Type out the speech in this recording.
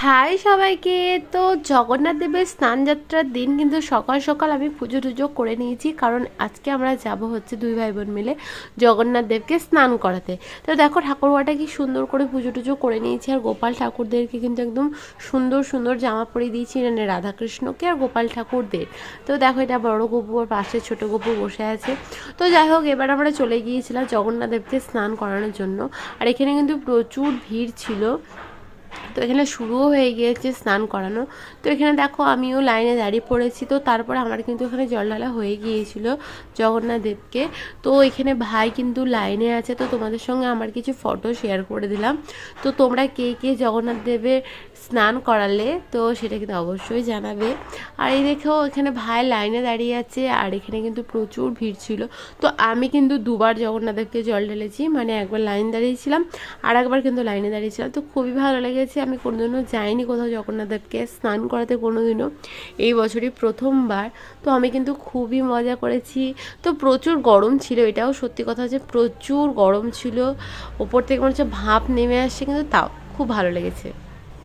High সবাইকে। তো জগন্নাথ দেবের স্নানযাত্রার দিন কিন্তু সকাল সকাল আমি পুজো টুজো করে নিয়েছি, কারণ আজকে আমরা যাব হচ্ছে দুই ভাই বোন মিলে জগন্নাথ দেবকে স্নান করাতে। তো দেখো ঠাকুরবাটা কি সুন্দর করে পুজো টুজো করে নিয়েছি, আর গোপাল ঠাকুরদেরকে কিন্তু একদম সুন্দর সুন্দর জামা পরিয়ে দিয়েছি, মানে রাধাকৃষ্ণকে আর গোপাল ঠাকুরদের। তো দেখো এটা বড় গপু আর পাশে ছোট গপু বসে আছে। তো যাই হোক, এবার আমরা চলে গিয়েছিলাম জগন্নাথ দেবকে স্নান করানোর জন্য, আর এখানে কিন্তু প্রচুর ভিড় ছিল। তো এখানে শুরুও হয়ে গিয়েছে স্নান করানো। তো এখানে দেখো আমিও লাইনে দাঁড়িয়ে পড়েছি। তো তারপরে আমার কিন্তু এখানে জল ঢালা হয়ে গিয়েছিল জগন্নাথ দেবকে। তো এখানে ভাই কিন্তু লাইনে আছে, তো তোমাদের সঙ্গে আমার কিছু ফটো শেয়ার করে দিলাম। তো তোমরা কে কে জগন্নাথ দেবের স্নান করালে তো সেটা কিন্তু অবশ্যই জানাবে। আর এই দেখো এখানে ভাই লাইনে দাঁড়িয়ে আছে, আর এখানে কিন্তু প্রচুর ভিড় ছিল। তো আমি কিন্তু দুবার জগন্নাথ দেবকে জল ঢেলেছি, মানে একবার লাইন দাঁড়িয়েছিলাম আর একবার কিন্তু লাইনে দাঁড়িয়েছিলাম। তো খুবই ভালো লেগেছে। আমি কোনোদিনও যাইনি কোথাও জগন্নাথ দেবকে স্নান করাতে কোনোদিনও, এই বছরই প্রথমবার। তো আমি কিন্তু খুবই মজা করেছি। তো প্রচুর গরম ছিল, এটাও সত্যি কথা যে প্রচুর গরম ছিল, ওপর থেকে মনে হচ্ছে ভাপ নেমে আসছে, কিন্তু তাও খুব ভালো লেগেছে।